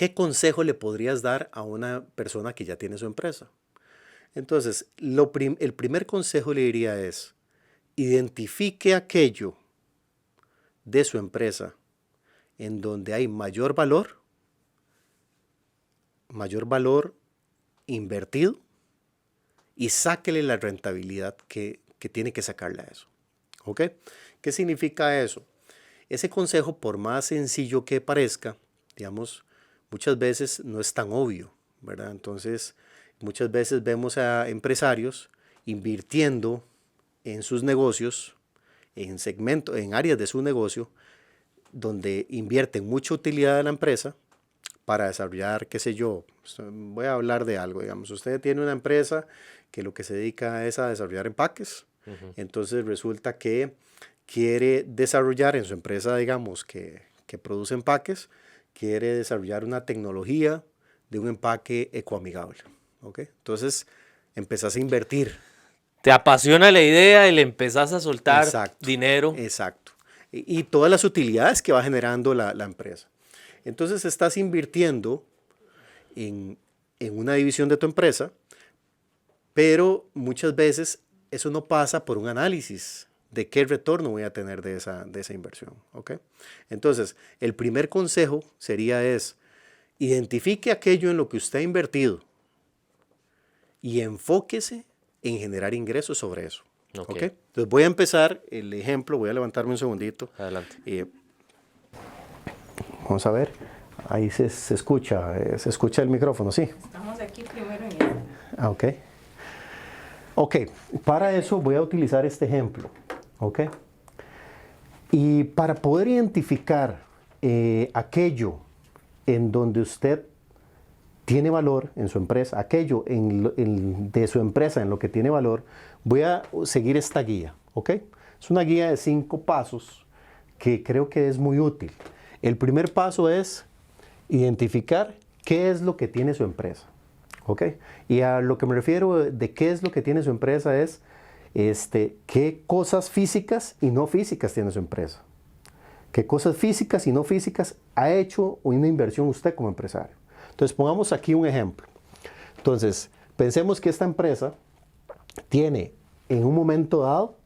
¿qué consejo le podrías dar a una persona que ya tiene su empresa? Entonces, el primer consejo le diría es, identifique aquello de su empresa en donde hay mayor valor invertido y sáquele la rentabilidad que tiene que sacarle a eso. ¿Ok? ¿Qué significa eso? Ese consejo, por más sencillo que parezca, digamos, muchas veces no es tan obvio, ¿verdad? Entonces, muchas veces vemos a empresarios invirtiendo en sus negocios, en áreas de su negocio, donde invierten mucha utilidad de la empresa para desarrollar, qué sé yo, voy a hablar de algo, digamos, usted tiene una empresa que lo que se dedica es a desarrollar empaques, entonces resulta que quiere desarrollar en su empresa, digamos, que produce empaques, quiere desarrollar una tecnología de un empaque ecoamigable, ¿ok? Entonces empezás a invertir. Te apasiona la idea y le empezás a soltar Exacto, dinero. exacto. Y todas las utilidades que va generando la empresa. Entonces estás invirtiendo en una división de tu empresa, pero muchas veces eso no pasa por un análisis de qué retorno voy a tener de esa inversión. ¿Ok? Entonces, el primer consejo sería identifique aquello en lo que usted ha invertido y enfóquese en generar ingresos sobre eso. ¿Ok? Entonces voy a empezar el ejemplo, voy a levantarme un segundito. Adelante. Vamos a ver, ahí se escucha el micrófono, ¿sí? Estamos aquí primero en eso. Ok. Ok, para eso voy a utilizar este ejemplo, ¿ok? Y para poder identificar aquello en donde usted tiene valor en su empresa, aquello de su empresa en lo que tiene valor, voy a seguir esta guía, ¿ok? Es una guía de 5 pasos que creo que es muy útil. El primer paso es identificar qué es lo que tiene su empresa, ¿ok? Y a lo que me refiero de qué es lo que tiene su empresa es qué cosas físicas y no físicas tiene su empresa. ¿Qué cosas físicas y no físicas ha hecho una inversión usted como empresario? Entonces, pongamos aquí un ejemplo. Entonces, pensemos que esta empresa tiene en un momento dado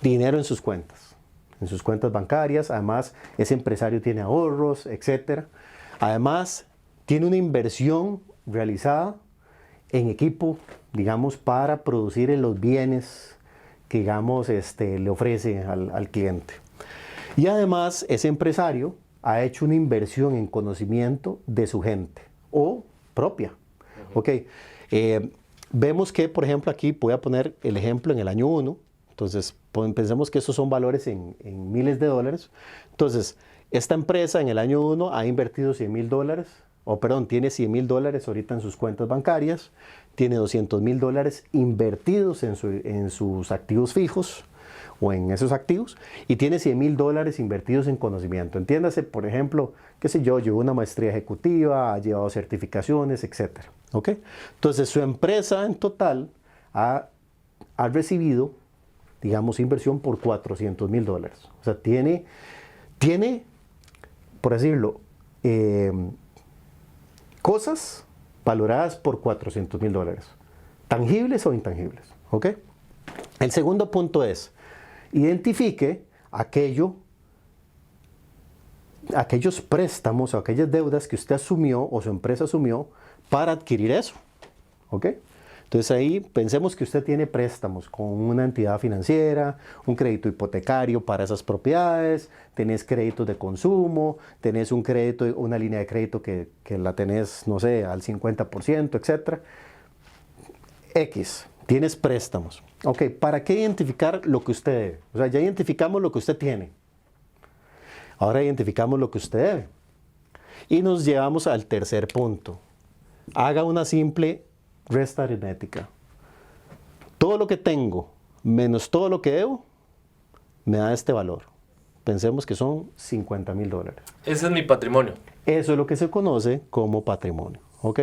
dinero en sus cuentas bancarias. Además, ese empresario tiene ahorros, etc. Además, tiene una inversión realizada en equipo, digamos, para producir los bienes que, digamos, le ofrece al cliente. Y además, ese empresario ha hecho una inversión en conocimiento de su gente o propia. Ok, vemos que, por ejemplo, aquí voy a poner el ejemplo en el año 1. Entonces, pensemos que esos son valores en miles de dólares. Entonces, esta empresa en el año 1 ha invertido $100,000, tiene $100,000 ahorita en sus cuentas bancarias, tiene $200,000 invertidos en sus activos fijos, o en esos activos, y tiene $100,000 invertidos en conocimiento. Entiéndase, por ejemplo, qué sé yo, llevó una maestría ejecutiva, ha llevado certificaciones, etc. ¿Ok? Entonces, su empresa en total ha recibido, digamos, inversión por $400,000. O sea, tiene, por decirlo, cosas valoradas por $400,000, tangibles o intangibles. ¿Ok? El segundo punto es, identifique aquellos préstamos o aquellas deudas que usted asumió o su empresa asumió para adquirir eso. ¿Ok? Entonces ahí pensemos que usted tiene préstamos con una entidad financiera, un crédito hipotecario para esas propiedades, tenés créditos de consumo, tenés un crédito, una línea de crédito que la tenés, no sé, al 50%, etc. Tienes préstamos. Ok, ¿para qué identificar lo que usted debe? O sea, ya identificamos lo que usted tiene. Ahora identificamos lo que usted debe. Y nos llevamos al tercer punto. Haga una simple resta aritmética. Todo lo que tengo menos todo lo que debo me da este valor. Pensemos que son $50,000. Ese es mi patrimonio. Eso es lo que se conoce como patrimonio. ¿Ok?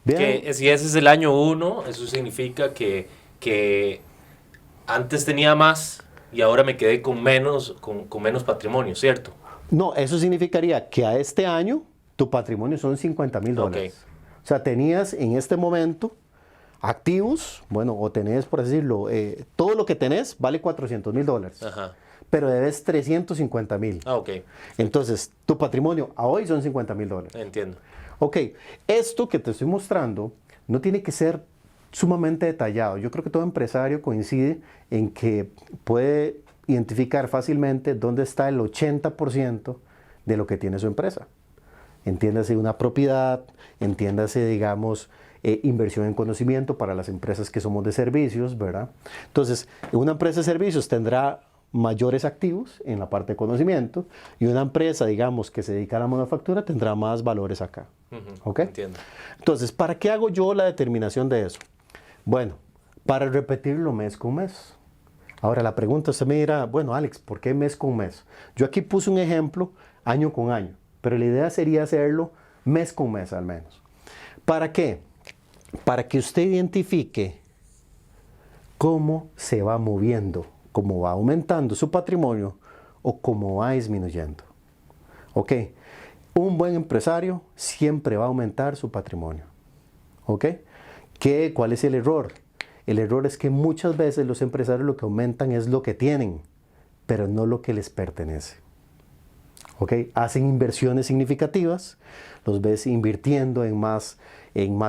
Que si ese es el año 1, eso significa que antes tenía más y ahora me quedé con menos patrimonio, ¿cierto? No, eso significaría que a este año tu patrimonio son $50,000. O sea, tenías en este momento activos, bueno, o tenés, por decirlo, todo lo que tenés vale $400,000. Ajá. Pero debes 350,000. Ok. Entonces, tu patrimonio a hoy son $50,000. Entiendo. Ok, esto que te estoy mostrando no tiene que ser sumamente detallado. Yo creo que todo empresario coincide en que puede identificar fácilmente dónde está el 80% de lo que tiene su empresa. Entiéndase una propiedad, entiéndase, digamos, inversión en conocimiento para las empresas que somos de servicios, ¿verdad? Entonces, una empresa de servicios tendrá mayores activos en la parte de conocimiento y una empresa, digamos, que se dedica a la manufactura tendrá más valores acá. ¿Ok? Entiendo. Entonces, ¿para qué hago yo la determinación de eso? Bueno, para repetirlo mes con mes. Ahora, la pregunta usted me dirá, bueno, Alex, ¿por qué mes con mes? Yo aquí puse un ejemplo año con año, pero la idea sería hacerlo mes con mes al menos. ¿Para qué? Para que usted identifique cómo se va moviendo, cómo va aumentando su patrimonio o cómo va disminuyendo. ¿Ok? Un buen empresario siempre va a aumentar su patrimonio. ¿Ok? ¿Cuál es el error? El error es que muchas veces los empresarios lo que aumentan es lo que tienen, pero no lo que les pertenece. ¿Ok? Hacen inversiones significativas, los ves invirtiendo en más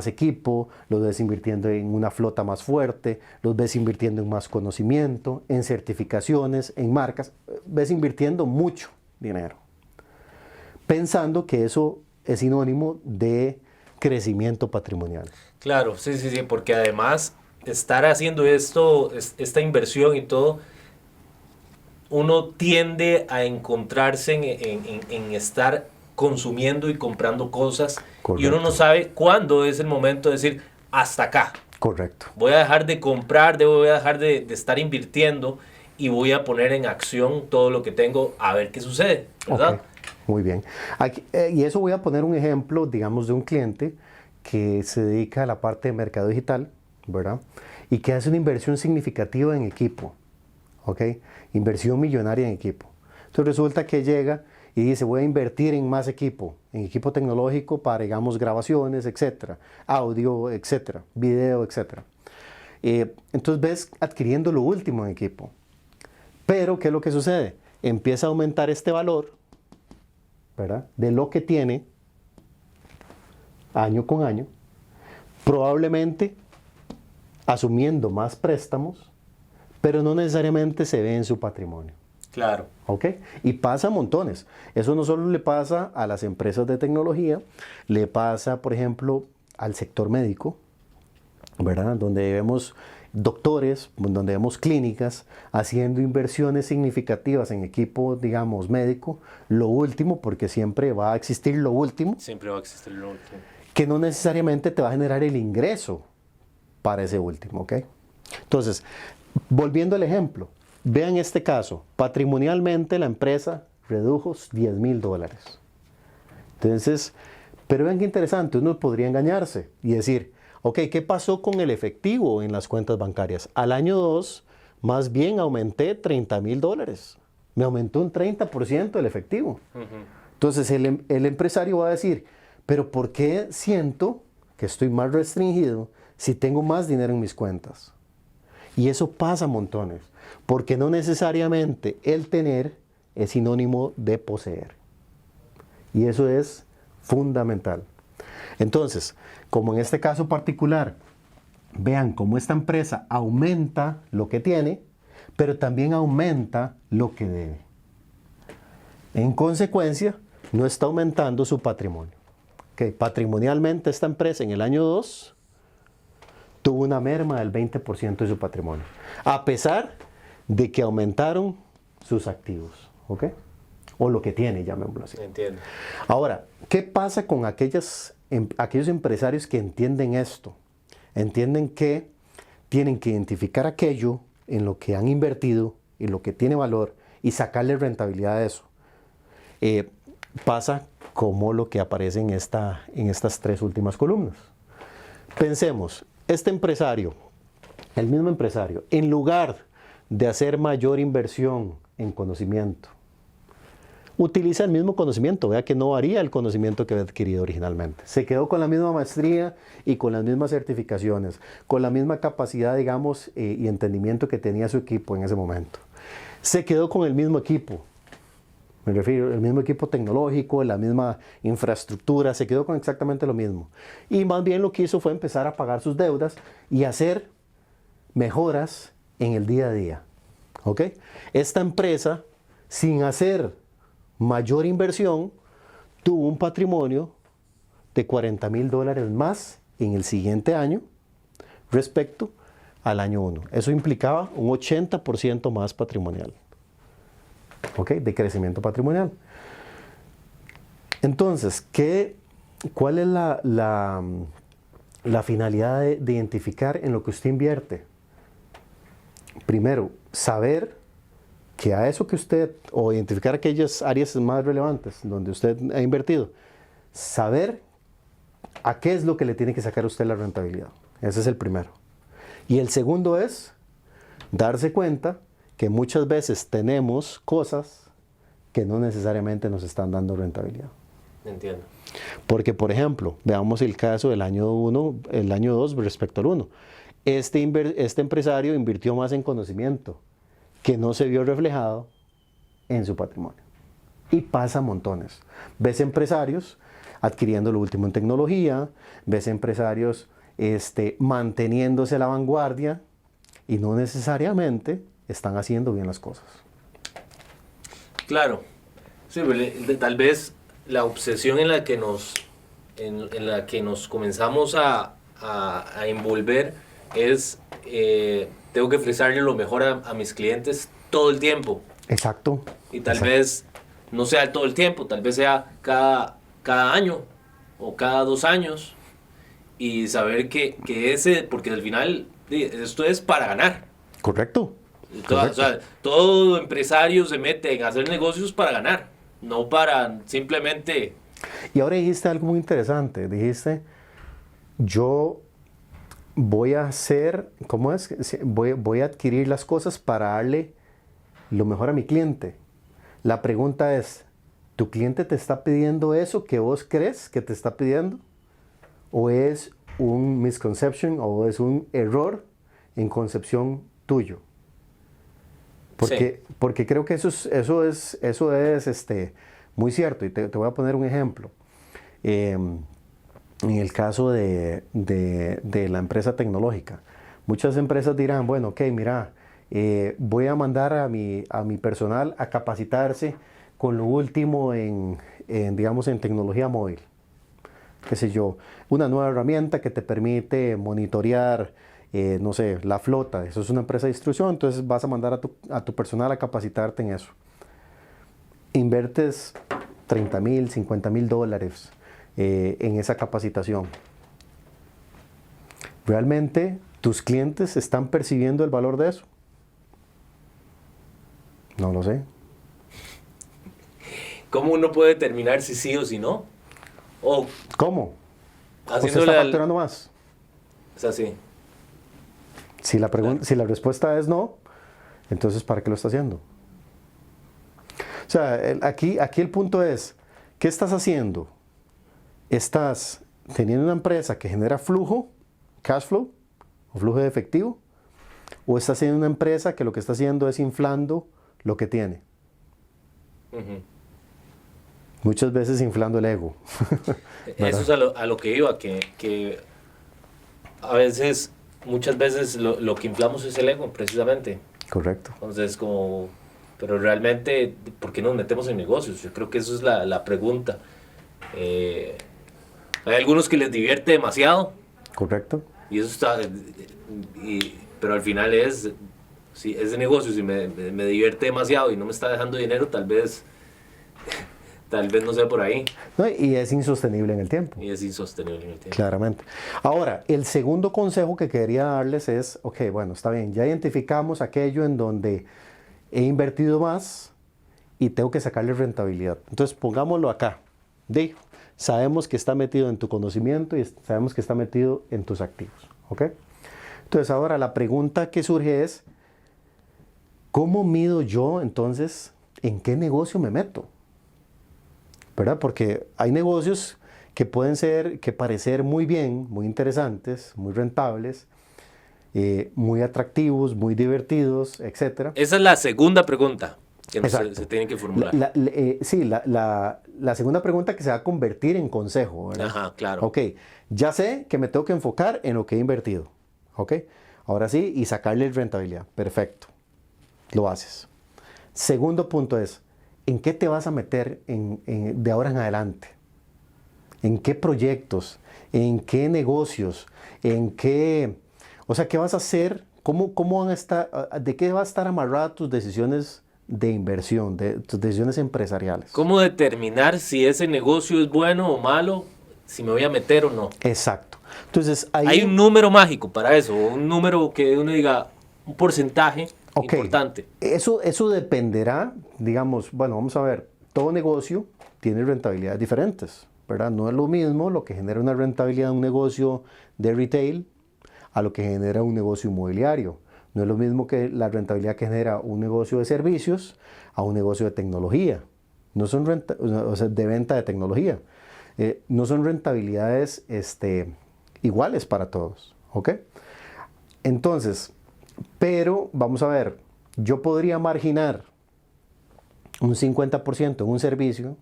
equipo, los ves invirtiendo en una flota más fuerte, los ves invirtiendo en más conocimiento, en certificaciones, en marcas, ves invirtiendo mucho dinero, pensando que eso es sinónimo de crecimiento patrimonial. Claro, sí, porque además estar haciendo esta inversión y todo, uno tiende a encontrarse en estar consumiendo y comprando cosas. Correcto. Y uno no sabe cuándo es el momento de decir, hasta acá. Correcto. Voy a dejar de comprar, voy a dejar de estar invirtiendo y voy a poner en acción todo lo que tengo a ver qué sucede, ¿verdad? Okay. Muy bien. Aquí, y eso voy a poner un ejemplo, digamos, de un cliente que se dedica a la parte de mercado digital, ¿verdad? Y que hace una inversión significativa en equipo, ¿ok? Inversión millonaria en equipo. Entonces resulta que llega y dice, voy a invertir en más equipo, en equipo tecnológico para, digamos, grabaciones, etcétera, audio, etcétera, video, etcétera. Entonces ves adquiriendo lo último en equipo. Pero, ¿qué es lo que sucede? Empieza a aumentar este valor, ¿verdad? De lo que tiene año con año, probablemente asumiendo más préstamos, pero no necesariamente se ve en su patrimonio. Claro. ¿Ok? Y pasa montones. Eso no solo le pasa a las empresas de tecnología, le pasa, por ejemplo, al sector médico, ¿verdad? Donde vemos doctores, donde vemos clínicas haciendo inversiones significativas en equipo, digamos, médico, lo último, porque siempre va a existir lo último. Siempre va a existir lo último. Que no necesariamente te va a generar el ingreso para ese último, ¿ok? Entonces, volviendo al ejemplo, vean este caso, patrimonialmente la empresa redujo $10,000. Entonces, pero vean qué interesante, uno podría engañarse y decir, ok, ¿qué pasó con el efectivo en las cuentas bancarias? Al año 2, más bien aumenté $30,000. Me aumentó un 30% el efectivo. Entonces, el empresario va a decir, pero ¿por qué siento que estoy más restringido si tengo más dinero en mis cuentas? Y eso pasa montones, porque no necesariamente el tener es sinónimo de poseer. Y eso es fundamental. Entonces, como en este caso particular, vean cómo esta empresa aumenta lo que tiene, pero también aumenta lo que debe. En consecuencia, no está aumentando su patrimonio. Okay. Patrimonialmente esta empresa en el año 2 tuvo una merma del 20% de su patrimonio, a pesar de que aumentaron sus activos, ¿ok? O lo que tiene, llamémoslo así. Entiendo. Ahora, ¿qué pasa con aquellos empresarios que entienden esto? Entienden que tienen que identificar aquello en lo que han invertido y lo que tiene valor y sacarle rentabilidad a eso. Pasa como lo que aparece en estas tres últimas columnas. Pensemos, este empresario, el mismo empresario, en lugar de hacer mayor inversión en conocimiento Utiliza el mismo conocimiento, vea que no varía el conocimiento que había adquirido originalmente. Se quedó con la misma maestría y con las mismas certificaciones, con la misma capacidad, digamos, y entendimiento que tenía su equipo en ese momento. Se quedó con el mismo equipo, me refiero, el mismo equipo tecnológico, la misma infraestructura, se quedó con exactamente lo mismo. Y más bien lo que hizo fue empezar a pagar sus deudas y hacer mejoras en el día a día. ¿Ok? Esta empresa, sin hacer mayor inversión, tuvo un patrimonio de $40,000 más en el siguiente año respecto al año 1. Eso implicaba un 80% más patrimonial, ¿ok? De crecimiento patrimonial. Entonces, ¿cuál es la finalidad de identificar en lo que usted invierte? Primero, saber que a eso que usted, o identificar aquellas áreas más relevantes donde usted ha invertido, saber a qué es lo que le tiene que sacar a usted la rentabilidad. Ese es el primero. Y el segundo es darse cuenta que muchas veces tenemos cosas que no necesariamente nos están dando rentabilidad. Entiendo. Porque, por ejemplo, veamos el caso del año 1, el año 2 respecto al 1. Este empresario invirtió más en conocimiento que no se vio reflejado en su patrimonio. Y pasa montones. Ves empresarios adquiriendo lo último en tecnología, ves empresarios manteniéndose a la vanguardia y no necesariamente están haciendo bien las cosas. Claro. Sí, tal vez la obsesión en la que nos comenzamos a envolver es tengo que ofrecerle lo mejor a mis clientes todo el tiempo. Exacto. Y tal Exacto. vez no sea todo el tiempo, tal vez sea cada año o cada 2 años. Y saber que porque al final esto es para ganar. Correcto. O sea, todo empresario se mete en hacer negocios para ganar, no para simplemente... Y ahora dijiste algo muy interesante. Dijiste, yo voy a hacer, ¿cómo es? Voy a adquirir las cosas para darle lo mejor a mi cliente. La pregunta es, ¿tu cliente te está pidiendo eso que vos crees que te está pidiendo? ¿O es un misconception o es un error en concepción tuyo? Porque creo que eso es muy cierto. Y te voy a poner un ejemplo. En el caso de la empresa tecnológica, muchas empresas dirán, bueno, ok, mira, voy a mandar a mi personal a capacitarse con lo último digamos, en tecnología móvil. Qué sé yo, una nueva herramienta que te permite monitorear, no sé, la flota. Eso es una empresa de distribución, entonces vas a mandar a tu personal a capacitarte en eso. Invertes $30,000, $50,000 en esa capacitación. ¿Realmente tus clientes están percibiendo el valor de eso? No lo sé. ¿Cómo uno puede determinar si sí o si no? O ¿Cómo? ¿Usted haciéndole está facturando más? Es así. Si la respuesta es no, entonces ¿para qué lo está haciendo? O sea, aquí el punto es, ¿qué estás haciendo? ¿Estás teniendo una empresa que genera flujo, cash flow, o flujo de efectivo? ¿O estás teniendo una empresa que lo que está haciendo es inflando lo que tiene? Uh-huh. Muchas veces inflando el ego. Eso es a lo que iba, que a veces, muchas veces lo que inflamos es el ego, precisamente. Correcto. Entonces, pero realmente, ¿por qué nos metemos en negocios? Yo creo que eso es la pregunta. Hay algunos que les divierte demasiado. Correcto. Y eso está, pero al final es de negocio, si me divierte demasiado y no me está dejando dinero, tal vez no sea por ahí. No, y es insostenible en el tiempo. Y es insostenible en el tiempo. Claramente. Ahora, el segundo consejo que quería darles es, ok, bueno, está bien, ya identificamos aquello en donde he invertido más y tengo que sacarle rentabilidad. Entonces, pongámoslo acá. Sabemos que está metido en tu conocimiento y sabemos que está metido en tus activos. ¿Ok? Entonces, ahora la pregunta que surge es, ¿cómo mido yo entonces en qué negocio me meto? ¿verdad? Porque hay negocios que pueden parecer muy bien, muy interesantes, muy rentables, muy atractivos, muy divertidos, etc. Esa es la segunda pregunta que Exacto. se tiene que formular. Sí, la segunda pregunta que se va a convertir en consejo, ¿verdad? Ajá, claro. Ok, ya sé que me tengo que enfocar en lo que he invertido. Ok, ahora sí, y sacarle rentabilidad. Perfecto, lo haces. Segundo punto es, ¿en qué te vas a meter de ahora en adelante? ¿En qué proyectos? ¿En qué negocios? ¿En qué? O sea, ¿qué vas a hacer? ¿Cómo van a estar? ¿De qué va a estar amarrada tus decisiones de inversión, de tus decisiones empresariales? ¿Cómo determinar si ese negocio es bueno o malo, si me voy a meter o no? Exacto. Entonces, ahí... Hay un número mágico para eso, un número que uno diga, un porcentaje Ok, importante. eso dependerá, digamos, bueno, vamos a ver, todo negocio tiene rentabilidades diferentes, ¿verdad? No es lo mismo lo que genera una rentabilidad de un negocio de retail a lo que genera un negocio inmobiliario. No es lo mismo que la rentabilidad que genera un negocio de servicios a un negocio de tecnología. No son o sea, de venta de tecnología. No son rentabilidades iguales para todos, ¿ok? Entonces, pero vamos a ver, yo podría marginar un 50% en un servicio,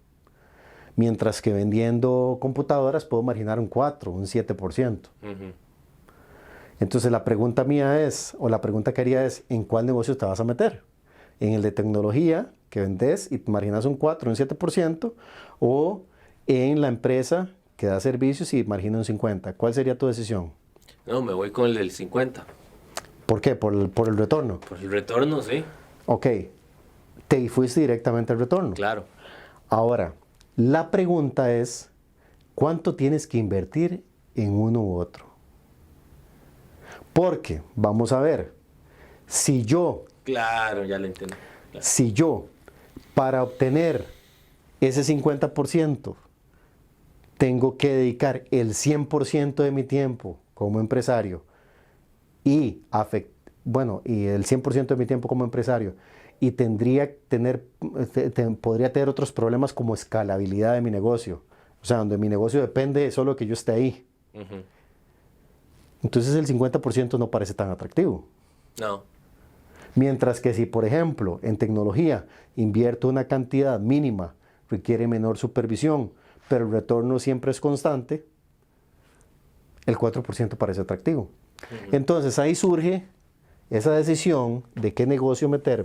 mientras que vendiendo computadoras puedo marginar un 4, un 7%. Ujú. Entonces la pregunta mía es, o la pregunta que haría es, ¿en cuál negocio te vas a meter? ¿En el de tecnología, que vendes y marginas un 4, un 7%? ¿O en la empresa que da servicios y margina un 50%? ¿Cuál sería tu decisión? No, me voy con el del 50. ¿Por qué? Por el retorno. Por el retorno, sí, Ok, te fuiste directamente al retorno. claro. Ahora, la pregunta es, ¿cuánto tienes que invertir en uno u otro? Porque, vamos a ver, si yo, Claro, ya lo entiendo. Claro. si yo, para obtener ese 50%, tengo que dedicar el 100% de mi tiempo como empresario y y el 100% de mi tiempo como empresario y podría tener otros problemas como escalabilidad de mi negocio. O sea, donde mi negocio depende solo de que yo esté ahí. Ujú. Entonces el 50% no parece tan atractivo. No, Mientras que si, por ejemplo, en tecnología invierto una cantidad mínima, requiere menor supervisión, pero el retorno siempre es constante, el 4% parece atractivo. Entonces ahí surge esa decisión de qué negocio meterme.